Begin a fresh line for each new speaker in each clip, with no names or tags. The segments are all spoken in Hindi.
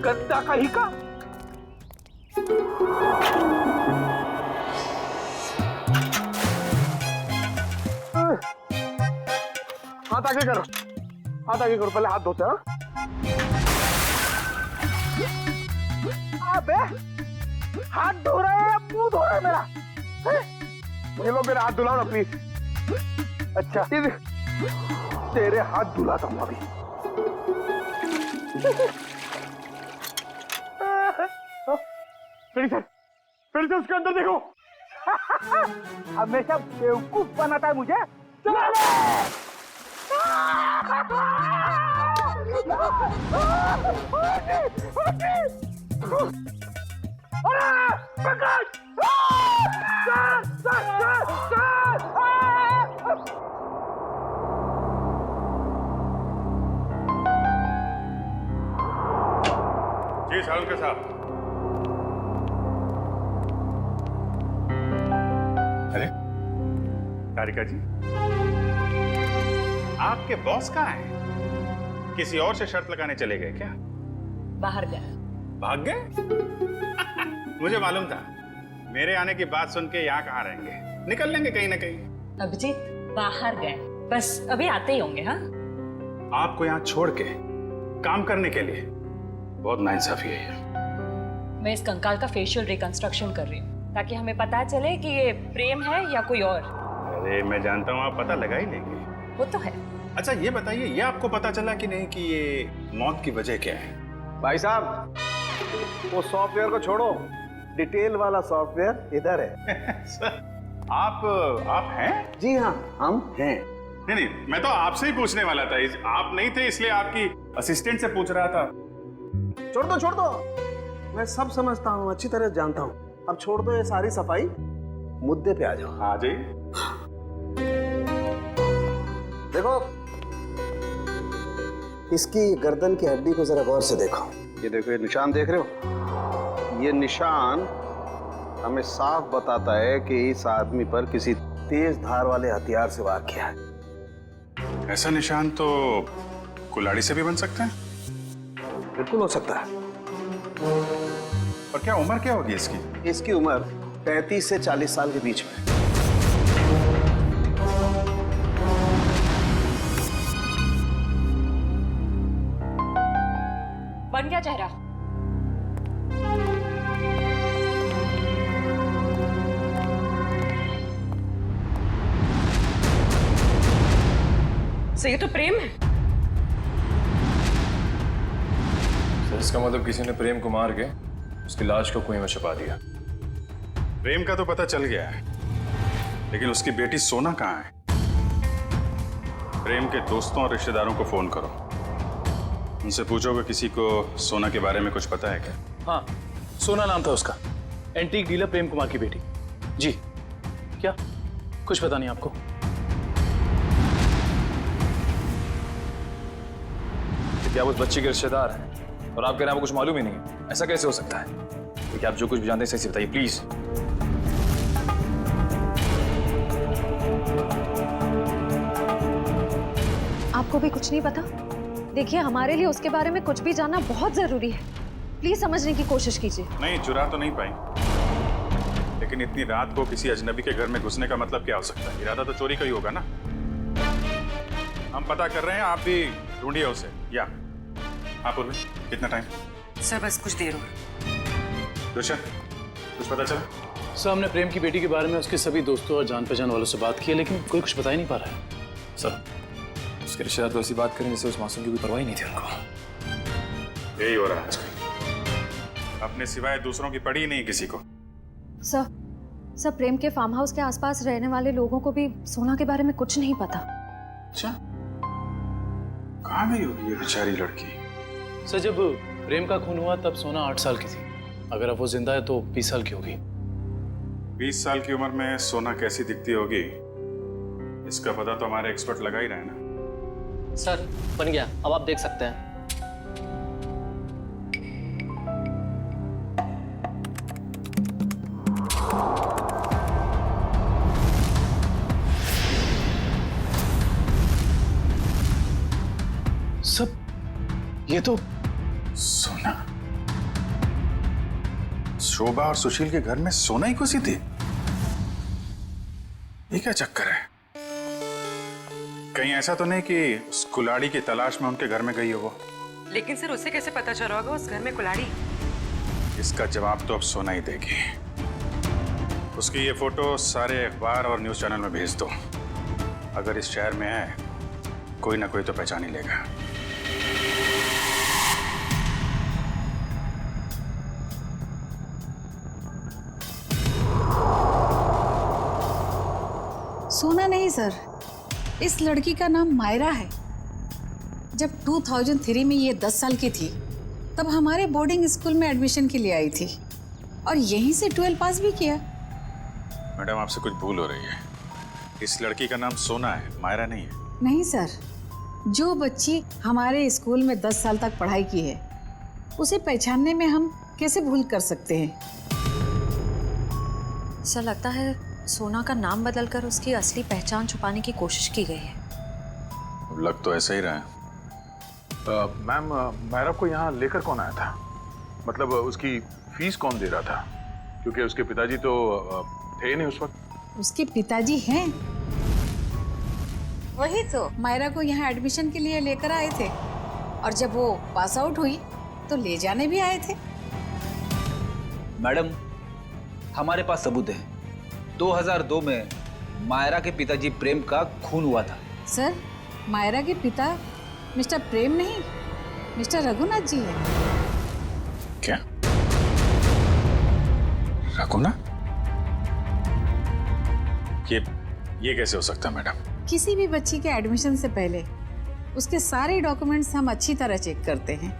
गद्दा कहीं का। हाथ आगे करो, हाथ आगे करो, पहले हाथ धोते हैं। अबे हाथ धो रहा है या मुंह धो रहा है मेरा? ये लो मेरा हाथ धुलाओ ना प्लीज। अच्छा तेरे हाथ धुलाता हूं अभी। फिर से उसके अंदर देखो। हमेशा बेवकूफ बनाता है मुझे। चलो
जी सालुंके साहब। अरे तारिका जी, आपके बॉस कहाँ हैं? किसी और से शर्त लगाने चले गए क्या?
बाहर गए।
भाग गए? मुझे मालूम था, मेरे आने की बात सुन के यहाँ कहाँ रहेंगे, निकल लेंगे कहीं ना कहीं।
अभिजीत बाहर गए, बस अभी आते ही होंगे। हाँ,
आपको यहाँ छोड़ के काम करने के लिए बहुत नाइंसाफी है ये।
मैं इस कंकाल का फेशियल रिकंस्ट्रक्शन कर रही हूँ ताकि हमें पता चले कि ये प्रेम है या कोई और।
अरे मैं जानता हूँ, आप पता लगा ही लेंगे।
वो तो है।
अच्छा ये बताइए, ये आपको पता चला कि नहीं कि ये मौत की वजह क्या है?
भाई साहब, वो सॉफ्टवेयर को छोड़ो, डिटेल वाला सॉफ्टवेयर इधर है।
सर, आप हैं?
जी हाँ, हम हैं।
नहीं, मैं तो आपसे ही पूछने वाला था। आप नहीं थे इसलिए आपकी असिस्टेंट से पूछ रहा था।
छोड़ दो, मैं सब समझता हूँ, अच्छी तरह जानता हूँ। अब छोड़ दो ये सारी सफाई, मुद्दे पे आ जाओ।
आ जाइए।
देखो, इसकी गर्दन की हड्डी को जरा गौर से देखो। ये देखो, ये निशान देख रहे हो? ये निशान हमें साफ बताता है कि इस आदमी पर किसी तेज धार वाले हथियार से वार किया है।
ऐसा निशान तो कुल्हाड़ी से भी बन सकते हैं।
बिल्कुल हो सकता है।
और क्या उम्र क्या होगी इसकी?
इसकी उम्र 35 से 40 साल के बीच में।
बन गया चेहरा। सही तो प्रेम है।
सर इसका मतलब किसी ने प्रेम को मार के उसकी लाश को कुएं में छुपा दिया।
प्रेम का तो पता चल गया है, लेकिन उसकी बेटी सोना कहाँ है? प्रेम के दोस्तों और रिश्तेदारों को फोन करो, उनसे पूछोगे किसी को सोना के बारे में कुछ पता है क्या?
हाँ, सोना नाम था उसका, एंटीक डीलर प्रेम कुमार की बेटी। जी, क्या कुछ पता नहीं आपको?
क्या आप उस बच्ची के रिश्तेदार हैं और आप कह रहे हैं आपको कुछ मालूम ही नहीं है? ऐसा कैसे हो सकता है? क्योंकि आप जो कुछ भी जानते हैं सही से बताइए प्लीज।
आपको भी कुछ नहीं पता? देखिए, हमारे लिए उसके बारे में कुछ भी जानना बहुत जरूरी है। प्लीज समझने की कोशिश कीजिए।
नहीं, चुरा तो नहीं पाई, लेकिन इतनी रात को किसी अजनबी के घर में घुसने का मतलब क्या हो सकता है? इरादा तो चोरी का ही होगा ना। हम पता कर रहे हैं, आप भी ढूंढिए उसे। या आप उर्वी, कितना टाइम?
सर बस कुछ देर और।
दुष्यंत, कुछ पता चला?
सर हमने प्रेम की बेटी के बारे में उसके सभी दोस्तों और जान पहचान वालों से बात की है, लेकिन कोई कुछ बता ही नहीं पा रहा है।
सर उसके रिश्तेदार तो ऐसी बात करें जैसे उस मासूम की कोई परवाह ही नहीं थी उनको।
यही हो रहा है आजकल, अपने सिवाय दूसरों की पड़ी ही नहीं किसी को।
सर प्रेम के फार्म हाउस के आसपास रहने वाले लोगों को भी सोना के बारे में कुछ नहीं पता।
अच्छा, कहाँ गई होगी ये बेचारी लड़की?
सर जब प्रेम का खून हुआ तब सोना 8 साल की थी। अगर अब वो जिंदा है तो 20 साल की होगी।
20 साल की उम्र में सोना कैसी दिखती होगी, इसका पता तो हमारे एक्सपर्ट लगा ही रहे ना।
सर बन गया, अब आप देख सकते हैं।
सब ये तो
सोना शोभा और सुशील के घर में सोना ही घुसी थी? ये क्या चक्कर है? कहीं ऐसा तो नहीं कि उस कुलाड़ी की तलाश में उनके घर में गई हो वो?
लेकिन सर उसे कैसे पता चला होगा उस घर में कुल्हाड़ी?
इसका जवाब तो अब सोना ही देगी। उसकी ये फोटो सारे अखबार और न्यूज़ चैनल में भेज दो। अगर इस शहर में है कोई ना कोई तो पहचान ही लेगा।
सोना नहीं सर, इस लड़की का नाम मायरा है। जब 2003 में ये 10 साल की थी तब हमारे बोर्डिंग स्कूल में एडमिशन के लिए आई थी और यहीं से 12 पास भी किया।
मैडम आपसे कुछ भूल हो रही है। इस लड़की का नाम सोना है, मायरा नहीं है।
नहीं सर, जो बच्ची हमारे स्कूल में 10 साल तक पढ़ाई की है उसे पहचानने में हम कैसे भूल कर सकते हैं।
सर लगता है सोना का नाम बदलकर उसकी असली पहचान छुपाने की कोशिश की गई है।
लग तो ऐसा ही रहा है।
मैम, मायरा को यहाँ लेकर कौन आया था? मतलब उसकी फीस कौन दे रहा था? क्योंकि उसके पिताजी तो थे नहीं उस वक्त।
उसके पिताजी हैं, वही तो मायरा को यहाँ एडमिशन के लिए लेकर आए थे और जब वो पास आउट हुई तो ले जाने भी आए थे।
मैडम, हमारे पास सबूत है। 2002 में मायरा के पिताजी प्रेम का खून हुआ था।
सर, मायरा के पिता मिस्टर प्रेम नहीं, मिस्टर रघुनाथ जी है।
क्या? रघुनाथ? ये कैसे हो सकता है मैडम?
किसी भी बच्ची के एडमिशन से पहले उसके सारे डॉक्यूमेंट्स हम अच्छी तरह चेक करते हैं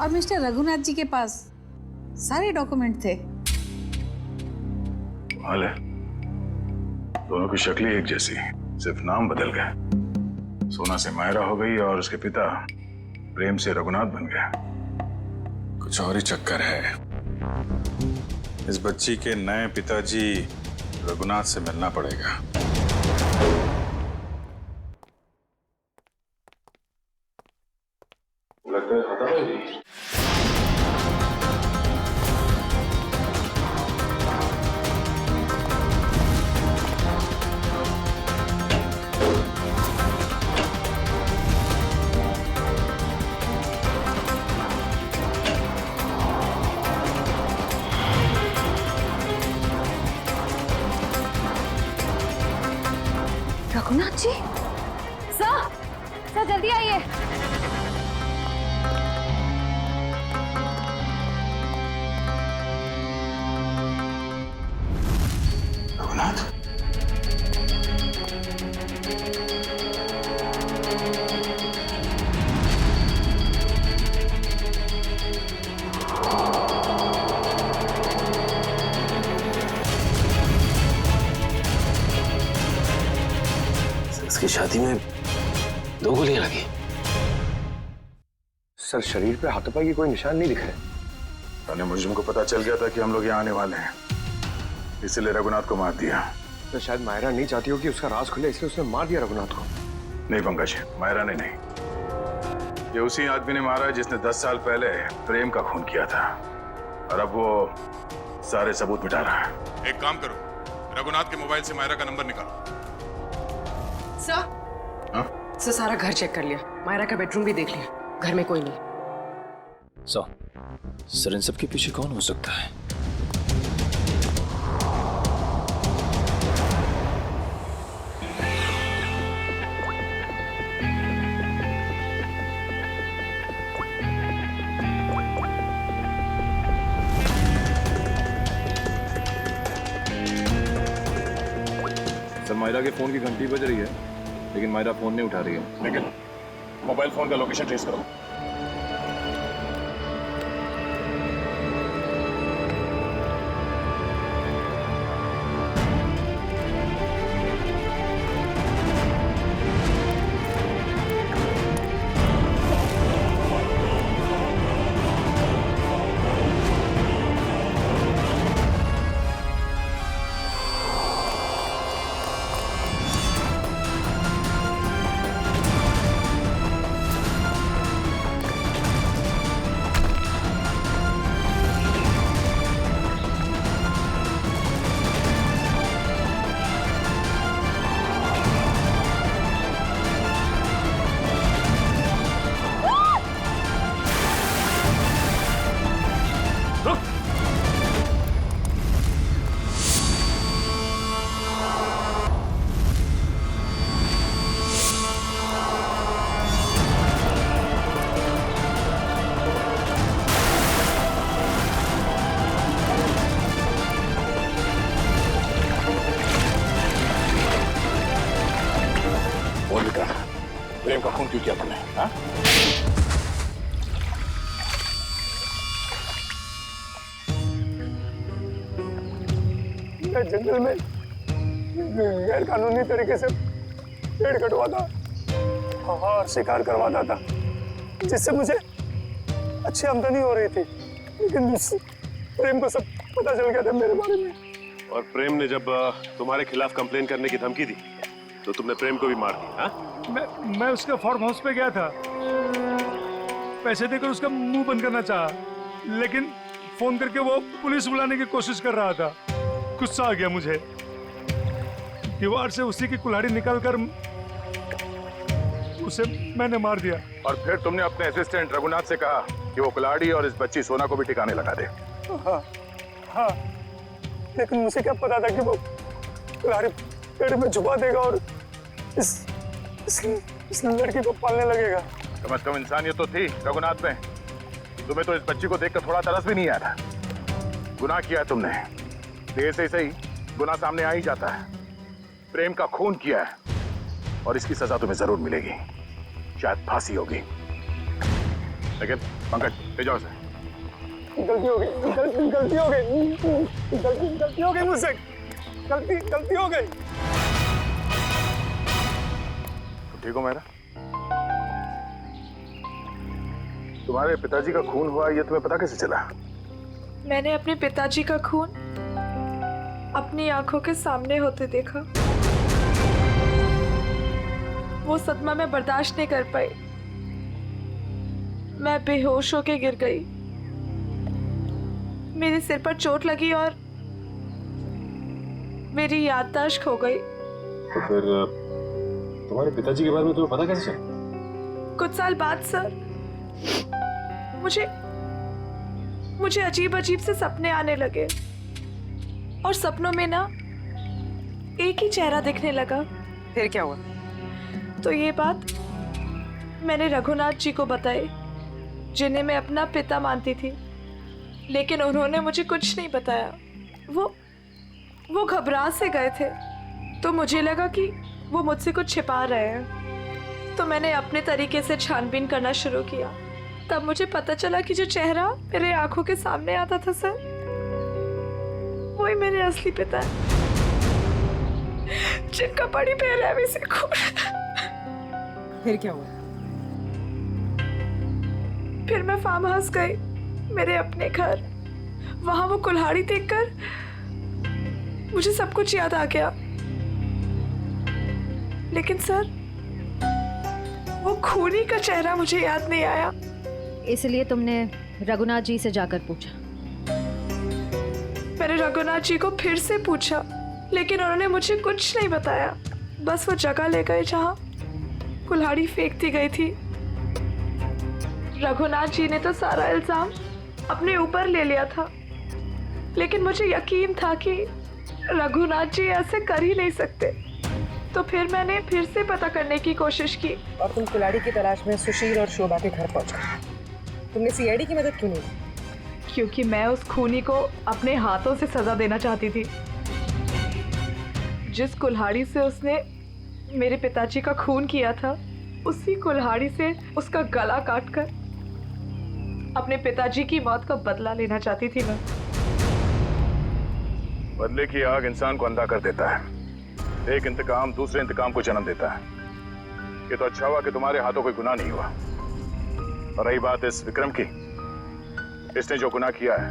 और मिस्टर रघुनाथ जी के पास सारे डॉक्यूमेंट थे।
हाल है, दोनों की शक्लें एक जैसी, सिर्फ नाम बदल गए। सोना से मायरा हो गई और उसके पिता प्रेम से रघुनाथ बन गए।
कुछ और ही चक्कर है। इस बच्ची के नए पिताजी रघुनाथ से मिलना पड़ेगा।
लगता है खत्म हो गई।
रघुनाथ जी, सर जल्दी आइए।
रघुनाथ?
इसकी शादी में 2 गोलियां लगी।
सर शरीर पे हाथापाई की कोई निशान नहीं दिख रहे।
थाने मुझे को पता चल गया था कि हम लोग यहाँ आने वाले हैं, इसलिए रघुनाथ को मार दिया।
तो शायद मायरा नहीं चाहती हो कि उसका राज खुले, इसलिए उसने मार दिया रघुनाथ को।
नहीं पंकज, मायरा ने नहीं। ये उसी आदमी ने मारा जिसने 10 साल पहले प्रेम का खून किया था और अब वो सारे सबूत मिटा रहा है।
एक काम करो, रघुनाथ के मोबाइल से मायरा का नंबर निकालो।
सर सारा घर चेक कर लिया, मायरा का बेडरूम भी देख लिया, घर में कोई नहीं।
सर इन सब के पीछे कौन हो सकता है?
सर मायरा के फोन की घंटी बज रही है लेकिन मायरा फोन नहीं उठा रही है।
लेकिन मोबाइल फोन का लोकेशन ट्रेस करो।
मैं जंगल में गैर कानूनी तरीके से पेड़ कटवाता और शिकार करवाता था, जिससे मुझे अच्छी आमदनी हो रही थी। लेकिन प्रेम को सब पता चल गया था मेरे बारे में।
और प्रेम ने जब तुम्हारे खिलाफ कंप्लेन करने की धमकी दी तो तुमने प्रेम को भी मार दिया? हाँ?
मैं उसके फार्म हाउस पे गया था, पैसे देकर उसका मुंह बंद करना चाहा, लेकिन फोन करके वो पुलिस बुलाने की कोशिश कर रहा था। गुस्सा आ गया मुझे, दीवार से उसी की कुल्हाड़ी निकालकर उसे मैंने मार दिया।
और फिर तुमने अपने असिस्टेंट रघुनाथ से कहा कि वो कुल्हाड़ी और इस बच्ची सोना को भी ठिकाने लगा दे।
हाँ, लेकिन मुझे क्या पता था कि वो कुल्हाड़ी पेड़ में छुपा देगा और इस लड़की को पालने लगेगा।
कम से कम इंसानियत तो थी रघुनाथ में। तुम्हें तो इस बच्ची को देखकर थोड़ा तरस भी नहीं आया था। गुनाह किया है तुमने, देर से सही गुनाह सामने आ ही जाता है। प्रेम का खून किया है और इसकी सजा तुम्हें जरूर मिलेगी, शायद फांसी होगी। लेकिन पंकज ले जाओ इसे।
गलती हो गई, गलती हो गई, गलती हो गई मुझसे, गलती हो गई।
ठीक हो मेरा? तुम्हारे पिताजी का खून हुआ ये तुम्हें पता कैसे चला?
मैंने अपने पिताजी का खून अपनी आंखों के सामने होते देखा। वो सदमा मैं बर्दाश्त नहीं कर पाई, मैं बेहोश होके गिर गई। मेरे सिर पर चोट लगी और मेरी याददाश्त खो गई।
तो फिर तुम्हारे पिताजी के बारे में तुम्हें पता कैसे चला?
कुछ साल बाद सर, मुझे अजीब अजीब से सपने आने लगे और सपनों में ना एक ही चेहरा दिखने लगा।
फिर क्या हुआ?
तो ये बात मैंने रघुनाथ जी को बताई, जिन्हें मैं अपना पिता मानती थी, लेकिन उन्होंने मुझे कुछ नहीं बताया। वो घबरा से गए थे, तो मुझे लगा कि वो मुझसे कुछ छिपा रहे हैं। तो मैंने अपने तरीके से छानबीन करना शुरू किया। तब मुझे पता चला कि जो चेहरा मेरे आंखों के सामने आता था सर, वही मेरे असली पिता है, जिनका बड़ी बेरहमी से खून।
फिर क्या हुआ?
फिर मैं फार्म हाउस गई, मेरे अपने घर। वहां वो कुल्हाड़ी देखकर मुझे सब कुछ याद आ गया। लेकिन सर, वो खूनी का चेहरा मुझे याद नहीं आया।
इसलिए तुमने रघुनाथ जी से जाकर पूछा?
मैंने रघुनाथ जी को फिर से पूछा, लेकिन उन्होंने मुझे कुछ नहीं बताया। बस वो जगह ले गए जहां कुल्हाड़ी फेंक दी गई थी। रघुनाथ जी ने तो सारा इल्जाम अपने ऊपर ले लिया था, लेकिन मुझे यकीन था कि रघुनाथ जी ऐसे कर ही नहीं सकते। तो फिर मैंने फिर से पता करने की कोशिश की।
और तुम कुल्हाड़ी की तलाश में सुशील और शोभा के घर पहुंच गए। तुमने सीआईडी की मदद क्यों नहीं की?
क्योंकि मैं उस खूनी को अपने हाथों से सजा देना चाहती थी। जिस कुल्हाड़ी से उसने मेरे पिताजी का खून किया था, उसी कुल्हाड़ी से उसका गला काटकर अपने पिताजी की मौत का बदला लेना चाहती थी मैं।
बदले की आग इंसान को अंधा कर देता है। एक इंतकाम दूसरे इंतकाम को जन्म देता है। ये तो अच्छा हुआ कि तुम्हारे हाथों कोई गुनाह नहीं हुआ। और रही बात इस विक्रम की, इसने जो गुनाह किया है,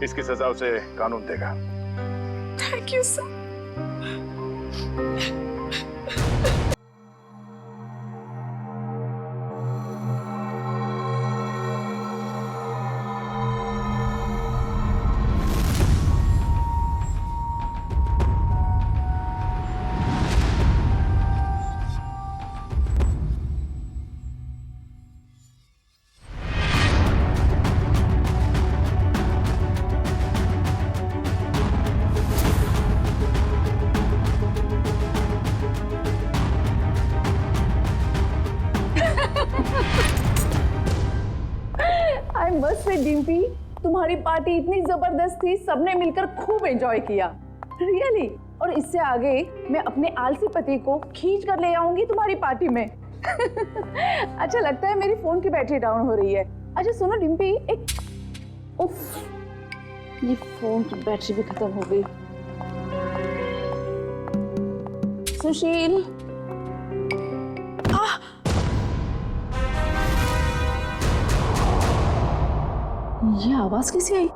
इसकी सजा उसे कानून देगा।
Thank you sir.
बस से डिम्पी, तुम्हारी पार्टी इतनी जबरदस्त थी, सबने मिलकर खूब एंजॉय किया। रियली। और इससे आगे मैं अपने आलसी पति को खींच कर ले आऊंगी तुम्हारी पार्टी में। अच्छा लगता है मेरी फोन की बैटरी डाउन हो रही है। अच्छा सुनो डिम्पी, उफ, ये फोन की बैटरी भी खत्म हो गई। सुशील। ये आवाज कैसे आई?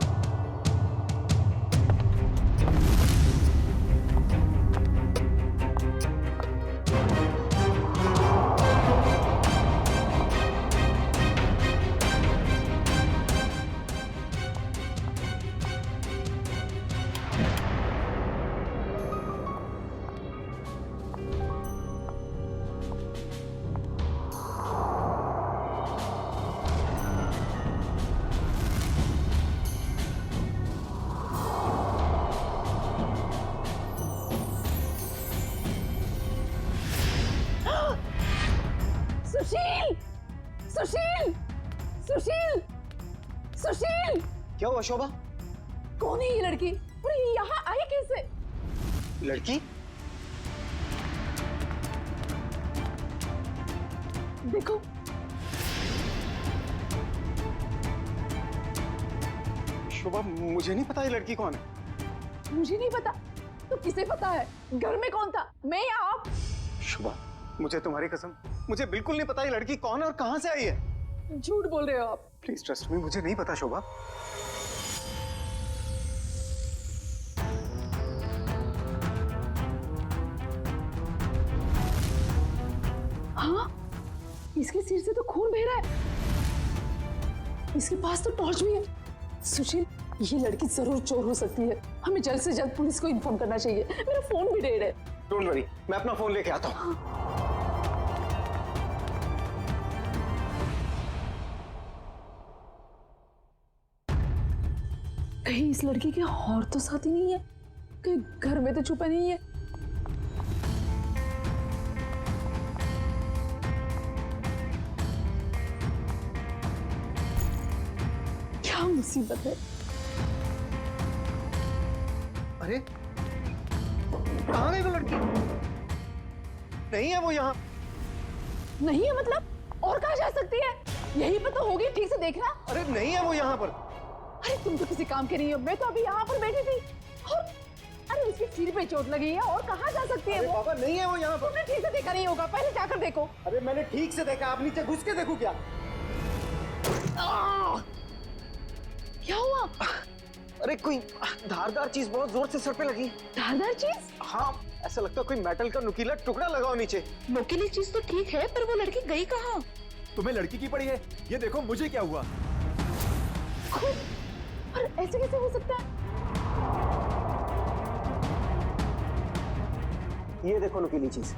सुशील, सुशील, सुशील, सुशील!
क्या हुआ शोभा?
कौन है ये लड़की और ये यहाँ आई कैसे?
लड़की?
देखो,
शोभा मुझे नहीं पता ये लड़की कौन है।
मुझे नहीं पता तो किसे पता है? घर में कौन था, मैं या आप?
शोभा मुझे तुम्हारी कसम, मुझे बिल्कुल नहीं पता ये लड़की कौन है और कहां से आई है।
झूठ बोल रहे हो आप।
प्लीज ट्रस्ट मी, मुझे नहीं पता शोभा।
हाँ, इसके सिर से तो खून बह रहा है। इसके पास तो टॉर्च भी है। सुशील, ये लड़की जरूर चोर हो सकती है। हमें जल्द से जल्द पुलिस को इन्फॉर्म करना चाहिए। मेरा फोन भी डेड है।
डोंट वरी, मैं अपना फोन लेके आता हूँ।
कहीं इस लड़की के और तो साथी नहीं है? कहीं घर में तो छुपा नहीं है? क्या मुसीबत है?
अरे कहाँ गई वो लड़की? नहीं है वो यहाँ।
नहीं है मतलब? और कहाँ जा सकती है? यही पर तो होगी, ठीक से देखना।
अरे नहीं है वो यहाँ पर।
अरे तुम तो किसी काम के नहीं हो। मैं तो अभी यहाँ पर बैठी थी और अरे उसके सिर पे चोट लगी है। और कहाँ जा सकती है वो?
बाबा नहीं है वो यहाँ पर।
तुमने ठीक से देखा नहीं होगा, पहले जाकर देखो।
अरे मैंने ठीक से देखा, आप नीचे घुस के देखो। क्या
क्या हुआ?
अरे कोई धारदार चीज बहुत जोर से सर पे लगी।
धारदार चीज?
हाँ, ऐसा लगता है कोई मेटल का नुकीला टुकड़ा लगाओ नीचे।
नुकीली चीज तो ठीक है, पर वो लड़की गई कहाँ?
तुम्हें लड़की की पड़ी है? ये देखो मुझे क्या हुआ।
पर ऐसे कैसे हो सकता है?
ये देखो नुकीली चीज,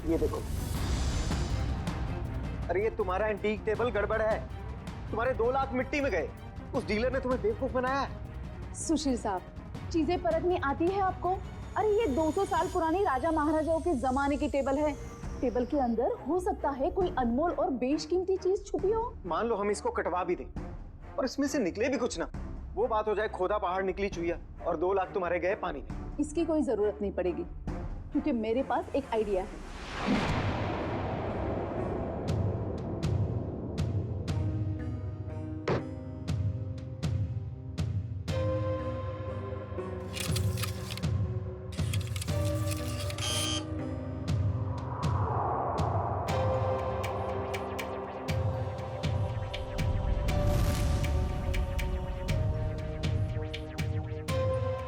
ये देखो। अरे ये तुम्हारा एंटीक टेबल गड़बड़ है। तुम्हारे 2 लाख मिट्टी में गए। उस डीलर ने तुम्हें बेवकूफ बनाया है।
सुशील साहब, चीजें परखनी आती है आपको? अरे ये 200 साल पुरानी राजा महाराजाओं के जमाने की टेबल है। टेबल के अंदर हो सकता है कोई अनमोल और बेशकीमती चीज छुपी हो।
मान लो हम इसको कटवा भी दें और इसमें से निकले भी कुछ ना, वो बात हो जाए खोदा पहाड़ निकली चुहिया और 2 लाख तुम्हारे गए पानी में।
इसकी कोई जरूरत नहीं पड़ेगी, क्योंकि मेरे पास एक आइडिया है।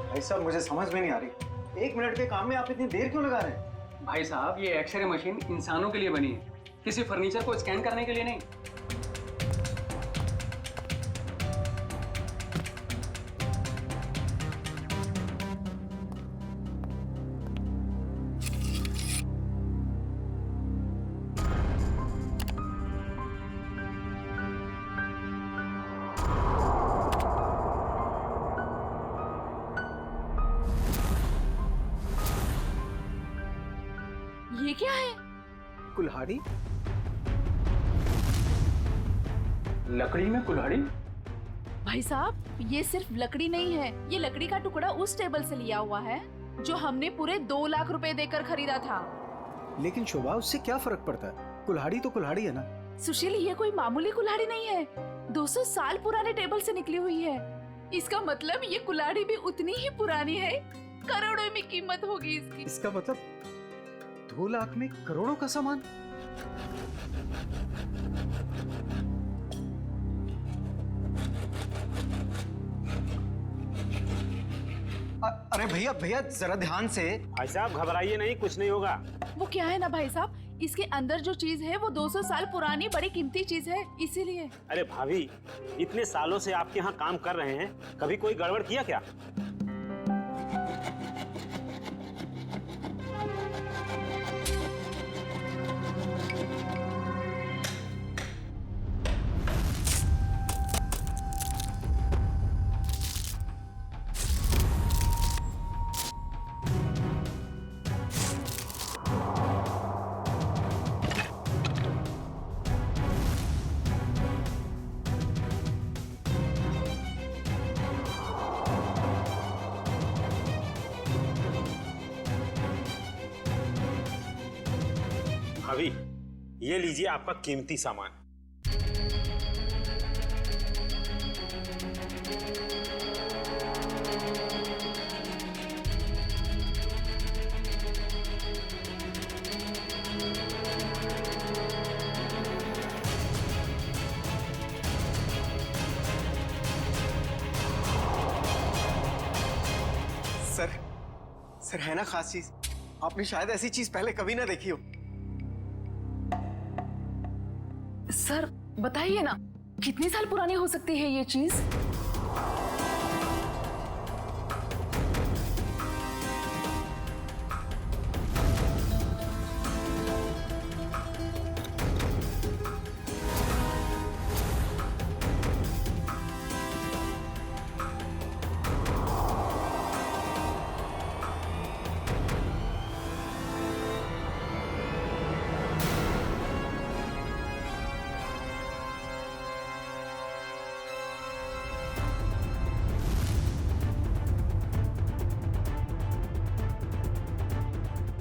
भाई साहब मुझे समझ में नहीं आ रही, 1 मिनट के काम में आप इतनी देर क्यों लगा रहे हैं?
भाई साहब ये एक्सरे मशीन इंसानों के लिए बनी है, किसी फर्नीचर को स्कैन करने के लिए नहीं।
ये क्या है?
कुल्हाड़ी?
लकड़ी में कुल्हाड़ी?
भाई साहब ये सिर्फ लकड़ी नहीं है, ये लकड़ी का टुकड़ा उस टेबल से लिया हुआ है जो हमने पूरे 2 लाख रुपए देकर खरीदा था।
लेकिन शोभा उससे क्या फर्क पड़ता है? कुल्हाड़ी तो कुल्हाड़ी है ना।
सुशील ये कोई मामूली कुल्हाड़ी नहीं है, 200 साल पुराने टेबल से निकली हुई है। इसका मतलब ये कुल्हाड़ी भी उतनी ही पुरानी है करोड़ों में कीमत होगी इसकी।
इसका मतलब 2 लाख में करोड़ों का सामान? अरे भैया भैया जरा ध्यान से।
भाई साहब घबराइए नहीं, कुछ नहीं होगा।
वो क्या है ना भाई साहब, इसके अंदर जो चीज है वो 200 साल पुरानी बड़ी कीमती चीज है, इसीलिए।
अरे भाभी, इतने सालों से आपके यहाँ काम कर रहे हैं, कभी कोई गड़बड़ किया क्या? भाभी, ये लीजिए आपका कीमती सामान।
सर है ना खास चीज? आपने शायद ऐसी चीज पहले कभी ना देखी हो।
सर बताइए ना, कितने साल पुरानी हो सकती है ये चीज?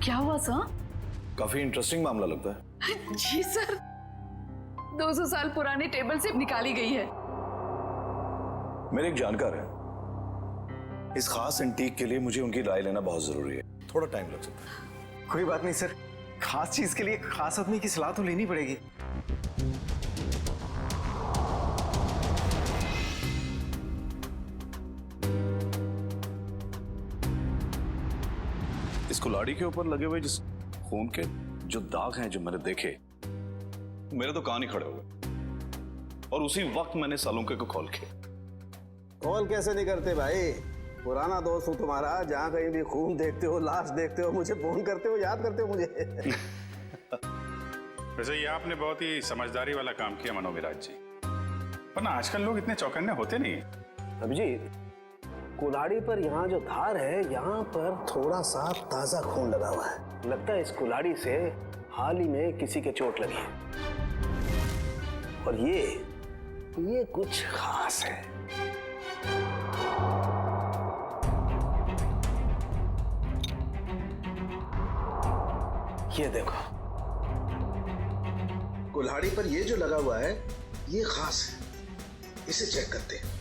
क्या हुआ सर?
काफी इंटरेस्टिंग मामला लगता है।
जी सर, 200 साल पुराने टेबल से निकाली गई है।
मेरे एक जानकार है, इस खास एंटीक के लिए मुझे उनकी राय लेना बहुत जरूरी है। थोड़ा टाइम लग सकता है।
कोई बात नहीं सर, खास चीज के लिए खास आदमी की सलाह तो लेनी पड़ेगी।
इस कुल्हाड़ी के ऊपर लगे हुए जिस खून के जो दाग हैं जो मैंने देखे, मेरे तो कान ही खड़े हो गए। और उसी वक्त मैंने सालुंके को कॉल किया।
कॉल कैसे नहीं करते भाई, पुराना दोस्त हूँ तुम्हारा। जहाँ कहीं भी खून देखते हो, लाश देखते हो, मुझे फोन करते हो, याद करते हो मुझे।
वैसे ये आपने बहुत ही समझदारी वाला काम किया मनोविराज जी, वरना आजकल लोग इतने चौकन्ने होते नहीं।
अभिजीत, कुल्हाड़ी पर यहाँ जो धार है, यहाँ पर थोड़ा सा ताजा खून लगा हुआ है। लगता है इस कुल्हाड़ी से हाल ही में किसी के चोट लगी है। और ये कुछ खास है। ये देखो, कुल्हाड़ी पर ये जो लगा हुआ है ये खास है। इसे चेक करते हैं।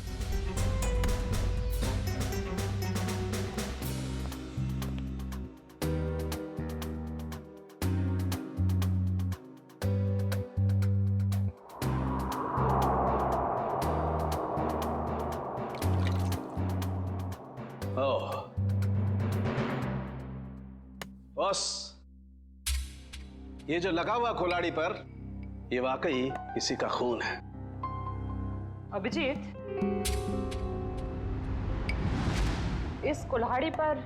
बस ये जो लगा हुआ कुल्हाड़ी पर, ये वाकई किसी का खून है।
अभिजीत, इस कुल्हाड़ी पर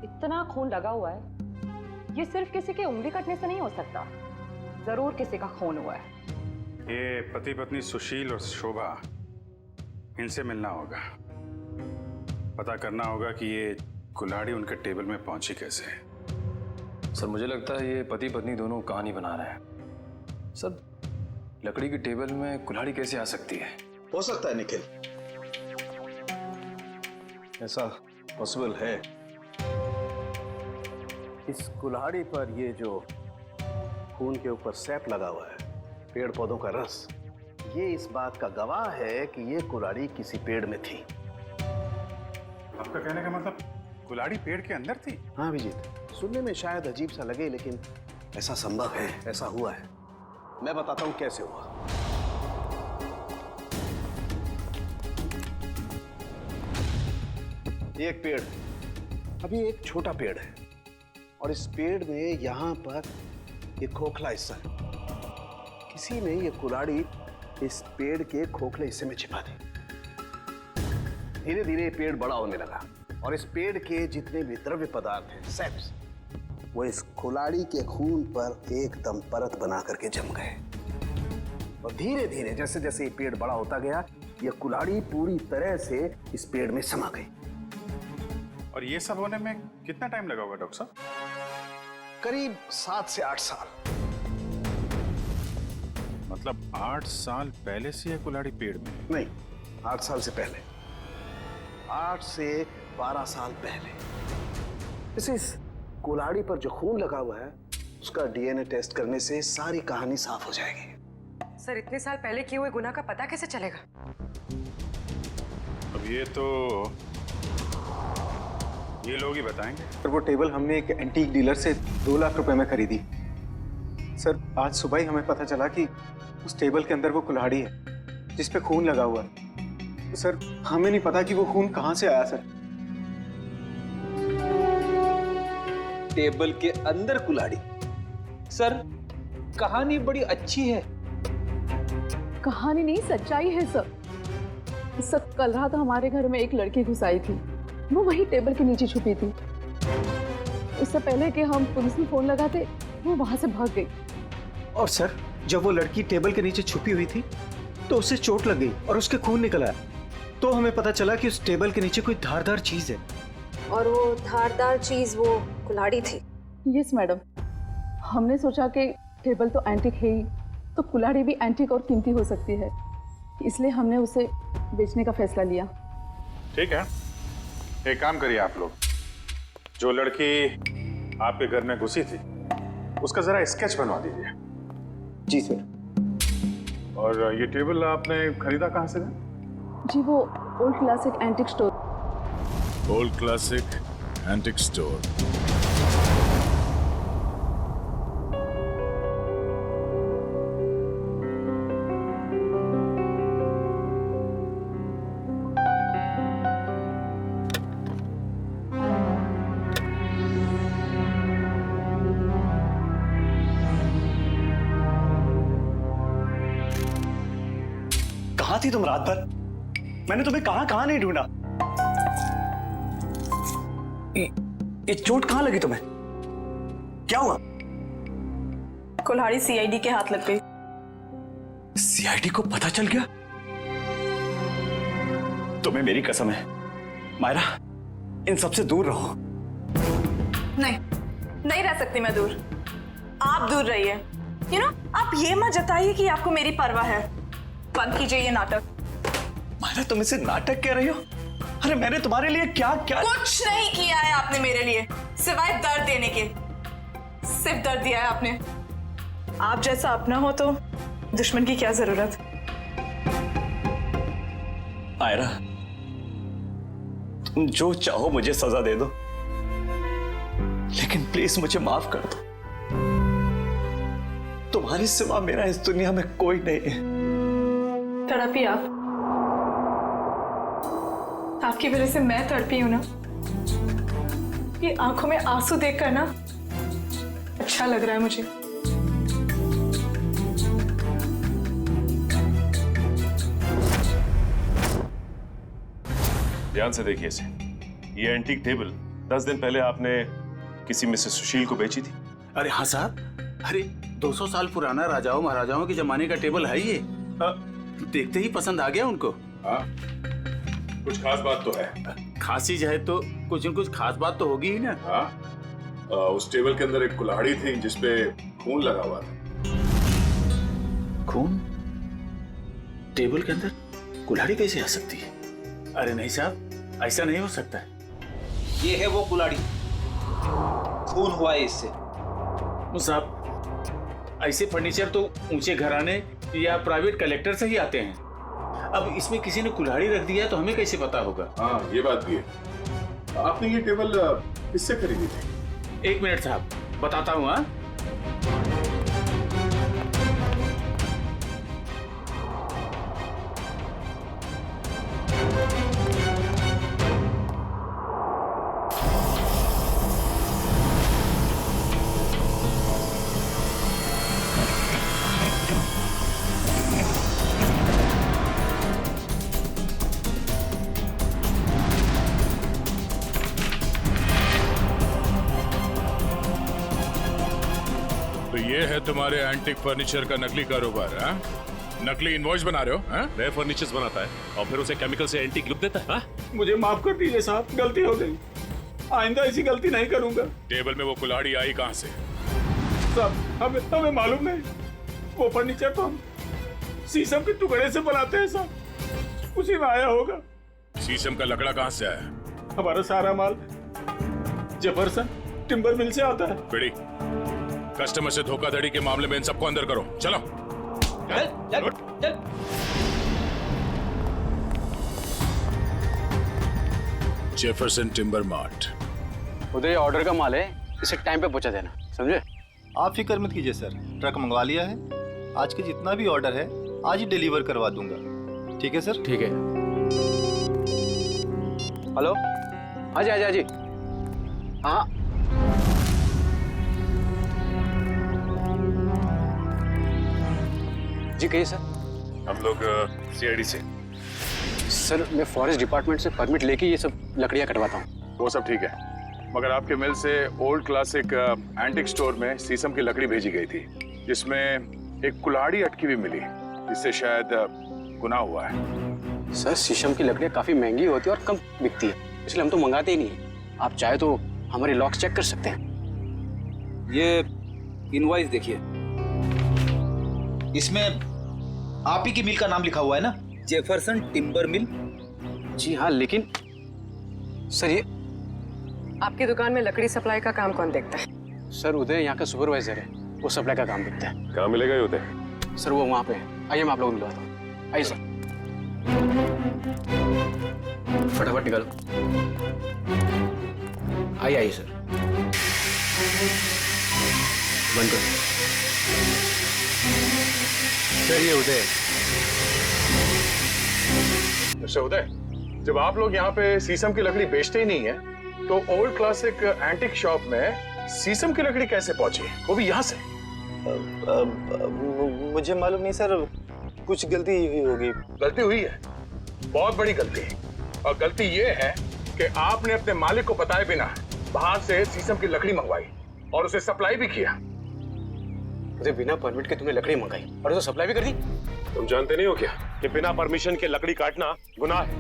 इतना खून लगा हुआ है, ये सिर्फ किसी के उंगली कटने से नहीं हो सकता। जरूर किसी का खून हुआ है।
ये पति पत्नी सुशील और शोभा, इनसे मिलना होगा। पता करना होगा कि ये कुल्हाड़ी उनके टेबल में पहुंची कैसे।
सर मुझे लगता है ये पति पत्नी दोनों कहानी बना रहे हैं। सर लकड़ी की टेबल में कुल्हाड़ी कैसे आ सकती है?
हो सकता है निखिल, ऐसा पॉसिबल है। इस कुल्हाड़ी पर ये जो खून के ऊपर सैप लगा हुआ है, पेड़ पौधों का रस, ये इस बात का गवाह है कि ये कुल्हाड़ी किसी पेड़ में थी।
आपका कहने का मतलब कुल्हाड़ी पेड़ के अंदर थी?
हाँ अभिजीत, सुनने में शायद अजीब सा लगे लेकिन ऐसा संभव है, ऐसा हुआ है। मैं बताता हूं कैसे हुआ। ये एक पेड़ है, अभी एक छोटा पेड़ है और इस पेड़ में यहां पर एक खोखला हिस्सा है। किसी ने ये कुल्हाड़ी इस पेड़ के खोखले हिस्से में छिपा दी। धीरे धीरे ये पेड़ बड़ा होने लगा और इस पेड़ के जितने भी द्रव्य पदार्थ हैं, सेप्स, वो इस कुल्हाड़ी के खून पर एकदम परत बना करके जम गए। और धीरे धीरे जैसे जैसे ये पेड़ बड़ा होता गया, ये कुल्हाड़ी पूरी तरह से इस पेड़ में समा गई।
और ये सब होने में कितना टाइम लगा होगा डॉक्टर साहब?
करीब 7 से 8 साल।
मतलब 8 साल पहले से ये कुल्हाड़ी पेड़ में?
नहीं, 8 साल से पहले, 8 से 12 साल पहले। इस कुल्हाड़ी पर जो खून लगा हुआ है उसका डीएनए टेस्ट करने से सारी कहानी साफ हो जाएगी।
सर, इतने साल पहले किए हुए गुनाह का पता कैसे चलेगा?
अब ये लोग ही बताएंगे।
सर, वो टेबल हमने एक एंटीक डीलर से 2 लाख रुपए में खरीदी। सर, आज सुबह ही हमें पता चला कि उस टेबल के अंदर वो कुल्हाड़ी है जिस पे खून लगा हुआ है। तो सर, हमें नहीं पता कि वो खून कहाँ से आया। सर,
टेबल के अंदर कुल्हाड़ी? सर, कहानी बड़ी अच्छी है।
कहानी नहीं, सच्चाई है सर। सर, कल रात हमारे घर में एक लड़की घुस आई थी। वो वही टेबल के नीचे छुपी थी। उससे पहले कि हम पुलिस में फोन लगाते, वो वहां से भाग गई।
और सर, जब वो लड़की टेबल के नीचे छुपी हुई थी तो उसे चोट लग गई और उसके खून निकल आया। तो हमें पता चला कि उस टेबल के नीचे कोई धारदार चीज है।
और वो धारदार चीज वो कुल्हाड़ी थी।
यस मैडम, हमने सोचा कि टेबल तो एंटीक है ही, तो कुल्हाड़ी भी एंटीक और कीमती हो सकती है, इसलिए हमने उसे बेचने का फैसला लिया।
ठीक है, एक काम करिए आप लोग, जो लड़की आपके घर में घुसी थी उसका जरा स्केच बनवा दीजिए।
जी सर।
और ये टेबल आपने खरीदा कहाँ से?
जी, वो old classic antique store.
Old classic antique store.
कहाँ थी तुम रात भर? मैंने तुम्हें कहाँ नहीं ढूंढा। ये चोट कहाँ लगी तुम्हें? क्या हुआ?
कुल्हाड़ी सीआईडी के हाथ लग गई।
सीआईडी को पता चल गया? तुम्हें मेरी कसम है मायरा, इन सबसे दूर रहो।
नहीं रह सकती मैं दूर। आप दूर रहिए। आप ये मत जताइए कि आपको मेरी परवाह है। बंद कीजिए ये नाटक।
मायरा, तुम इसे नाटक कह रही हो? अरे मैंने तुम्हारे लिए क्या
कुछ नहीं किया है आपने मेरे लिए, सिवाय दर्द देने के। सिर्फ दर्द दिया है आपने। आप जैसा अपना हो तो दुश्मन की क्या जरूरत।
मायरा, तुम जो चाहो मुझे सजा दे दो, लेकिन प्लीज मुझे माफ कर दो। तुम्हारे सिवा मेरा इस दुनिया में कोई नहीं है।
तड़पी आप। आपकी वजह से मैं तड़पी हूं ना। ये आंखों में आंसू देखकर ना अच्छा लग रहा है मुझे।
ध्यान से देखिए इसे। ये एंटीक टेबल 10 दिन पहले आपने किसी मिसेस सुशील को बेची थी।
अरे हाँ साहब, अरे 200 साल पुराना राजाओं महाराजाओं के जमाने का टेबल है ये। देखते ही पसंद आ गया उनको।
हाँ, कुछ खास बात तो है।
खास चीज है तो कुछ न कुछ खास बात तो होगी ही ना।
हाँ, उस टेबल के अंदर एक कुल्हाड़ी थी जिसपे खून लगा हुआ था।
खून? टेबल के अंदर कुल्हाड़ी कैसे आ सकती है? अरे नहीं साहब, ऐसा नहीं हो सकता है।
ये है वो कुल्हाड़ी, खून हुआ है इससे।
साहब, ऐसे फर्नीचर तो ऊंचे घराने या प्राइवेट कलेक्टर से ही आते हैं। अब इसमें किसी ने कुल्हाड़ी रख दिया तो हमें कैसे पता होगा?
हाँ, ये बात भी है।
आपने ये टेबल किससे खरीदी थी?
1 मिनट साहब, बताता हूँ। हाँ,
तो ये है तुम्हारे एंटिक फर्नीचर का नकली कारोबार, हाँ? नकली इनवॉइस बना रहे हो, हाँ?
नए फर्नीचर्स बनाता है और फिर उसे केमिकल से एंटीक लुक देता है, हाँ?
मुझे माफ कर दीजिए साहब, गलती हो गई। आइंदा ऐसी गलती नहीं करूंगा।
टेबल में वो कुल्हाड़ी आई कहाँ से?
साहब हमें मालूम नहीं। वो फर्नीचर तो हम शीशम के टुकड़े से बनाते हैं साहब, उसी में आया होगा।
शीशम का लकड़ा कहाँ से आया?
हमारा सारा माल जफरसन टिम्बर मिल से आता है।
बेड़ी, कस्टमर से धोखाधड़ी के मामले में इन सबको अंदर करो। चलो।
चल।
Jefferson timber mart.
उधर ऑर्डर का माल है, इसे टाइम पे पहुंचा देना, समझे?
आप फिक्र मत कीजिए सर, ट्रक मंगवा लिया है। आज के जितना भी ऑर्डर है आज ही डिलीवर करवा दूंगा। ठीक है सर?
ठीक है। हेलो, हाँ जी। हाँ, जी कहिए सर।
हम लोग सीआईडी से।
सर मैं फॉरेस्ट डिपार्टमेंट से परमिट लेके ये सब लकड़ियाँ कटवाता हूँ।
वो सब ठीक है, मगर आपके मिल से ओल्ड क्लासिक एंटिक स्टोर में शीशम की लकड़ी भेजी गई थी, जिसमें एक कुल्हाड़ी अटकी हुई मिली, जिससे शायद गुनाह हुआ है।
सर शीशम की लकड़ियाँ काफी महंगी होती है और कम बिकती है, इसलिए हम तो मंगाते ही नहीं। आप चाहे तो हमारे लॉक्स चेक कर सकते हैं।
ये इनवॉइस देखिए, इसमें आप ही की मिल का नाम लिखा हुआ है ना, जेफरसन टिम्बर मिल।
जी हाँ, लेकिन सर ये
आपकी दुकान में लकड़ी सप्लाई का काम कौन देखता है?
सर उदय यहाँ का सुपरवाइजर है, वो सप्लाई का काम देखता है।
कहाँ मिलेगा ये उदय?
सर वो वहाँ पे है, आइए मैं आप लोगों को मिलवाता हूँ। आइए सर, फटाफट निकालो। आइए सर, बंद करो।
सर ये उदय। अच्छा उदय, जब आप लोग यहाँ पे शीशम की लकड़ी बेचते ही नहीं है, तो ओल्ड क्लासिक एंटिक शॉप में शीशम की लकड़ी कैसे पहुंची, वो भी यहाँ से?
मुझे मालूम नहीं सर, कुछ गलती हुई होगी।
गलती हुई है, बहुत बड़ी गलती। और गलती ये है कि आपने अपने मालिक को बताए बिना बाहर से शीशम की लकड़ी मंगवाई और उसे सप्लाई भी किया।
उदय बिना परमिट के तुमने लकड़ी मंगाई और उसे सप्लाई भी कर दी।
तुम जानते नहीं हो क्या कि बिना परमिशन के लकड़ी काटना गुनाह है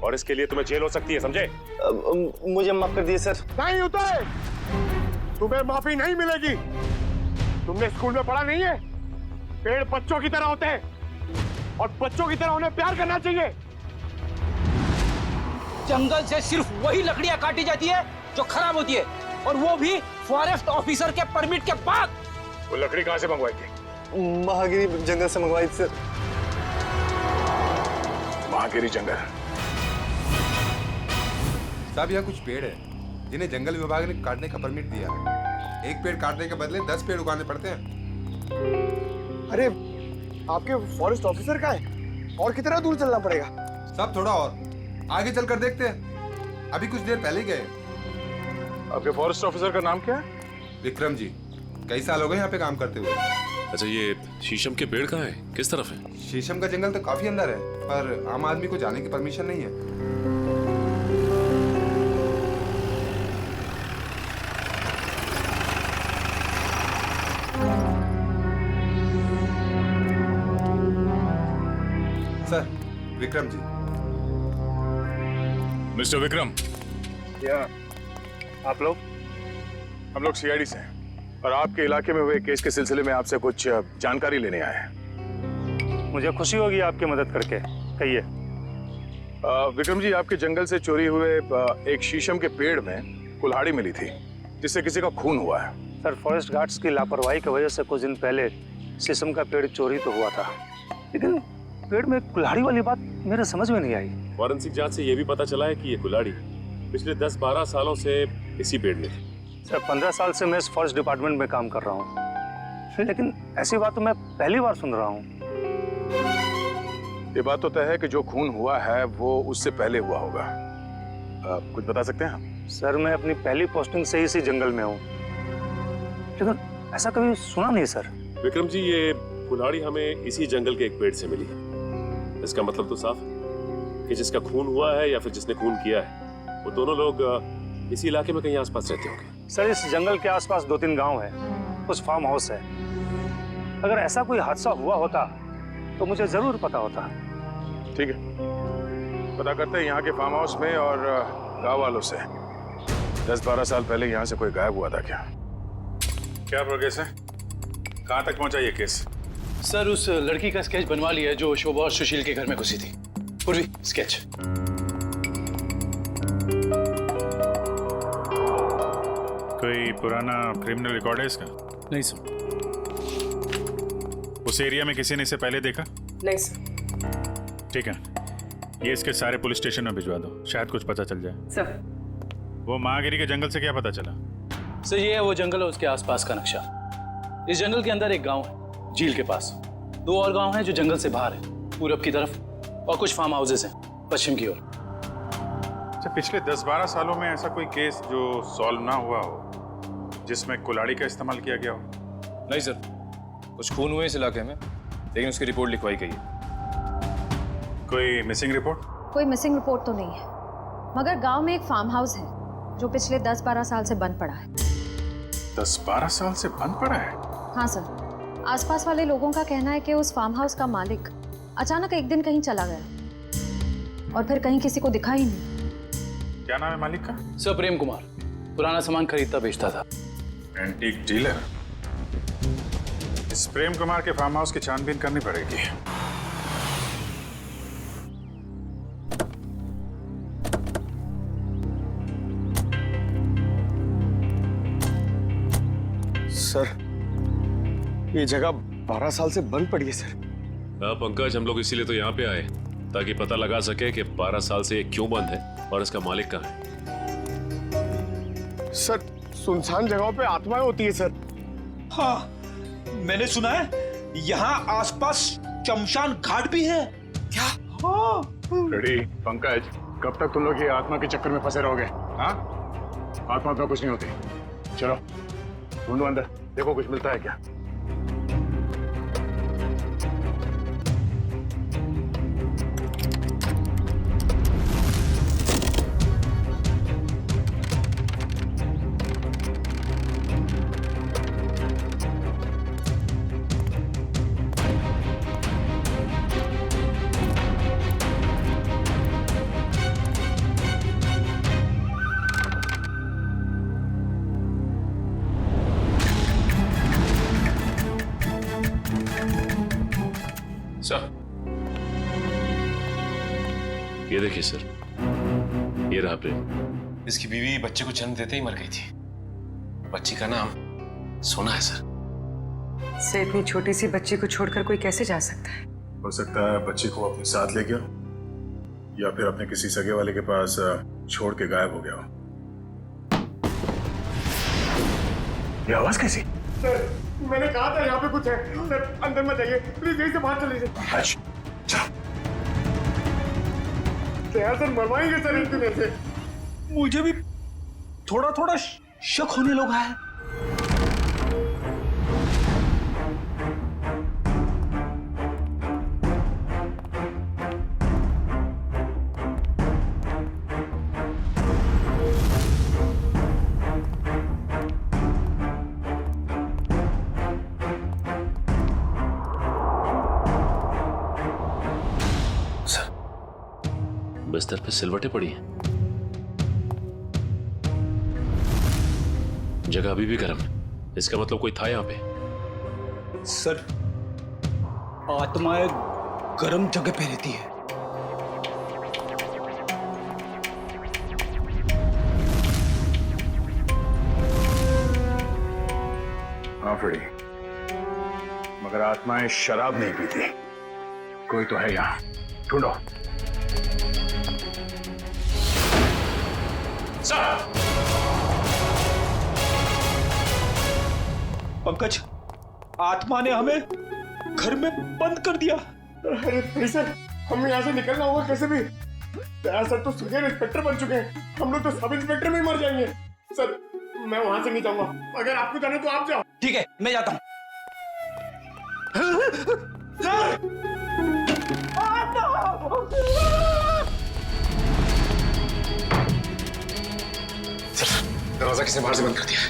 और इसके लिए तुम्हें जेल हो सकती है, समझे?
मुझे माफ कर दिए सर।
नहीं उदय, तुम्हें माफी नहीं मिलेगी। तुमने स्कूल में पढ़ा नहीं है, पेड़ बच्चों की तरह होते हैं और बच्चों की तरह उन्हें प्यार करना चाहिए।
जंगल से सिर्फ वही लकड़ियां काटी जाती है जो खराब होती है, और वो भी फॉरेस्ट ऑफिसर के परमिट के बाद।
वो लकड़ी कहाँ से मंगवाई थी?
महागिरी जंगल से मंगवाई थी सर।
महागिरी जंगल?
साहब यहाँ कुछ पेड़ है जिन्हें जंगल विभाग ने काटने का परमिट दिया है। एक पेड़ काटने के बदले 10 पेड़ उगाने पड़ते हैं।
अरे आपके फॉरेस्ट ऑफिसर का है, और कितना दूर चलना पड़ेगा?
साहब थोड़ा और आगे चलकर देखते हैं, अभी कुछ देर पहले गए।
आपके फॉरेस्ट ऑफिसर का नाम क्या है?
विक्रम जी, कई साल हो गए यहाँ पे काम करते हुए।
अच्छा ये शीशम के पेड़ कहाँ है, किस तरफ है?
शीशम का जंगल तो काफी अंदर है, पर आम आदमी को जाने की परमिशन नहीं है। सर, विक्रम जी।
मिस्टर विक्रम।
या आप लोग? हम लोग सीआईडी से हैं और आपके इलाके में हुए केस के सिलसिले में आपसे कुछ जानकारी लेने आए हैं।
मुझे खुशी होगी आपकी मदद करके। कहिए।
विक्रम जी, आपके जंगल से चोरी हुए एक शीशम के पेड़ में कुल्हाड़ी मिली थी, जिससे किसी का खून हुआ है।
सर फॉरेस्ट गार्ड्स की लापरवाही की वजह से कुछ दिन पहले शीशम का पेड़ चोरी तो हुआ था, लेकिन पेड़ में कुल्हाड़ी वाली बात मेरे समझ में नहीं आई।
फॉरेंसिक जांच से ये भी पता चला है कि ये कुल्हाड़ी पिछले 10-12 सालों से इसी पेड़ में थी।
सर 15 साल से मैं इस फॉरेस्ट डिपार्टमेंट में काम कर रहा हूँ, लेकिन ऐसी बात तो मैं पहली बार सुन रहा हूँ।
ये बात तो तय है कि जो खून हुआ है वो उससे पहले हुआ होगा। कुछ बता सकते हैं आप?
सर मैं अपनी पहली पोस्टिंग से इसी जंगल में हूँ, लेकिन ऐसा कभी सुना नहीं सर।
विक्रम जी, ये कुल्हाड़ी हमें इसी जंगल के एक पेड़ से मिली है। इसका मतलब तो साफ है कि जिसका खून हुआ है या फिर जिसने खून किया है वो दोनों लोग इसी इलाके में कहीं आसपास रहते होंगे।
सर इस जंगल के आसपास 2-3 गांव है, कुछ फार्म हाउस है। अगर ऐसा कोई हादसा हुआ होता तो मुझे जरूर पता होता।
ठीक है, पता करते हैं यहाँ के फार्म हाउस में और गांव वालों से 10-12 साल पहले यहाँ से कोई गायब हुआ था क्या?
क्या प्रोग्रेस है? कहाँ तक पहुँचा ये केस?
सर उस लड़की का स्केच बनवा लिया जो शोभा और सुशील के घर में घुसी थी। पूर्वी स्केच।
कोई पुराना क्रिमिनल रिकॉर्ड है इसका?
नहीं सर।
उस एरिया में किसी ने इसे पहले देखा?
नहीं सर।
ठीक है, ये इसके सारे पुलिस स्टेशन में भिजवा दो, शायद कुछ पता चल जाए।
सर
वो महागिरी के जंगल से क्या पता चला?
सर ये है वो जंगल और उसके आसपास का नक्शा। इस जंगल के अंदर एक गांव है झील के पास, 2 और गांव हैं जो जंगल से बाहर है पूरब की तरफ, और कुछ फार्म हाउसेस हैं पश्चिम की ओर।
अच्छा, पिछले 10-12 सालों में ऐसा कोई केस जो सॉल्व ना हुआ हो जिसमें कुल्हाड़ी का इस्तेमाल किया गया हो?
नहीं सर, कुछ खून हुए इस इलाके में, लेकिन उसकी रिपोर्ट लिखवाई गई है।
कोई मिसिंग रिपोर्ट?
कोई मिसिंग रिपोर्ट तो नहीं है, मगर गांव में एक फार्म हाउस है जो पिछले 10-12 साल से बंद पड़ा है।
10-12 साल से बंद पड़ा है?
हाँ सर, आसपास वाले लोगों का कहना है कि उस फार्म हाउस का मालिक अचानक एक दिन कहीं चला गया और फिर कहीं किसी को दिखा ही नहीं।
क्या नाम है मालिक का?
सर प्रेम कुमार, पुराना सामान खरीदता बेचता था।
Antique dealer? इस प्रेम कुमार के फार्म हाउस की छानबीन करनी पड़ेगी।
सर ये जगह 12 साल से बंद पड़ी है सर।
हाँ पंकज, हम लोग इसीलिए तो यहाँ पे आए ताकि पता लगा सके कि 12 साल से ये क्यों बंद है और इसका मालिक कहाँ है।
सर सुनसान जगहों पे आत्माएं होती है सर।
हाँ मैंने सुना है यहाँ आसपास शमशान घाट भी है। क्या? हाँ।
रेडी पंकज, कब तक तुम लोग ये आत्मा के चक्कर में फंसे रहोगे? हाँ, आत्मा तो कुछ नहीं होती। चलो ढूंढो अंदर, देखो कुछ मिलता है क्या।
ये देखिए सर, ये रहा प्रेम।
इसकी बीवी बच्चे को जन्म देते ही मर गई थी। बच्ची का नाम सोना है सर।
से इतनी छोटी सी बच्ची को छोड़कर कोई कैसे जा सकता है?
हो सकता है बच्ची को अपने साथ ले गया या फिर अपने किसी सगे वाले के पास छोड़ के गायब हो गया हो। ये आवाज कैसी?
सर मैंने कहा था यहाँ पे कुछ है। सर अंदर मत जाइए प्लीज, यहीं से बाहर चले जाइए। सर मरवाएंगे सर एक दिन ऐसे।
मुझे भी थोड़ा थोड़ा शक होने लगा है।
बिस्तर पे सिलवटें पड़ी हैं। जगह अभी भी गर्म है, इसका मतलब कोई था यहाँ पे।
सर आत्माएं गर्म जगह पे रहती है।
हाँ फ्रेडी, मगर आत्माएं शराब नहीं पीती। कोई तो है यहाँ, ढूंढो।
पंकज, आत्मा ने हमें घर में बंद कर दिया।
अरे सर, हमें यहाँ से निकलना होगा कैसे भी। सर तो सीनियर इंस्पेक्टर बन चुके हैं, हम लोग तो सब इंस्पेक्टर में ही मर जाएंगे। सर मैं वहां से नहीं जाऊंगा, अगर आपको जाना तो आप जाओ।
ठीक है, मैं जाता हूँ।
सर, दरवाजा किसने बाहर से बंद कर दिया है?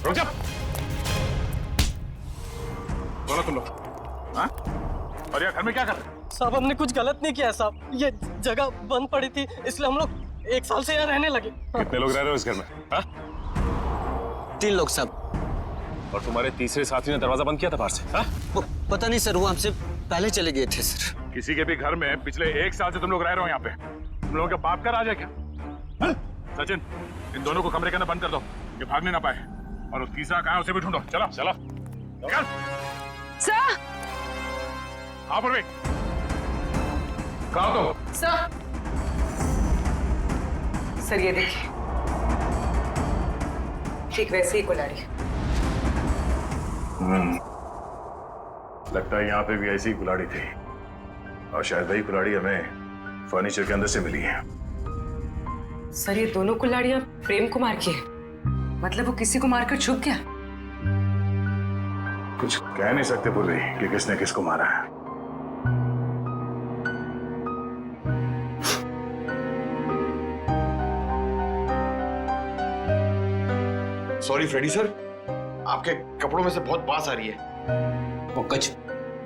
रुक जा। बोलो तुम लोग, हाँ? और यार घर में क्या कर रहे हो?
साहब हमने कुछ गलत नहीं किया साहब, ये जगह बंद पड़ी थी इसलिए हम लोग 1 साल से यहाँ रहने लगे।
कितने लोग रह रहे हो इस घर में? हाँ?
3 लोग साहब।
और तुम्हारे तीसरे साथी ने दरवाजा बंद किया था बाहर से? हाँ?
पता नहीं सर, वो हमसे पहले चले गए थे सर।
किसी के भी घर में पिछले 1 साल से तुम लोग रह रहे हो यहाँ पे, तुम लोगों के बाप का राज है क्या? हाँ? सचिन, इन दोनों को कमरे के अंदर बंद कर दो, ये भागने ना पाए। और वो तीसरा कहाँ है उसे भी ढूंढो। चलो चलो चल।
सर।
हाँ पूर्वी, कहाँ हो तुम?
सर, सर ये देखिए, ठीक वैसे ही कुल्हाड़ी।
लगता है यहाँ पे भी ऐसी कुल्हाड़ी थी, और शायद वही कुल्हाड़ी हमें फर्नीचर के अंदर से मिली है।
सर ये दोनों कुल्हाड़ियां प्रेम कुमार की है, मतलब वो किसी को मारकर छुप गया।
कुछ कह नहीं सकते पूर्वी कि किसने किसको मारा है।
सॉरी फ्रेडी सर, आपके कपड़ों में से बहुत बास आ रही है।
पंकज,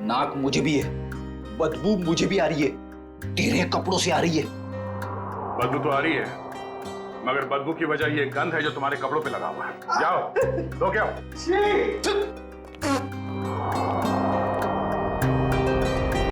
नाक मुझे भी है, बदबू मुझे भी आ रही है, तेरे कपड़ों से आ रही है।
बदबू तो आ रही है, मगर बदबू की वजह ये गंध है जो तुम्हारे कपड़ों पे लगा हुआ है। जाओ, धो के आओ।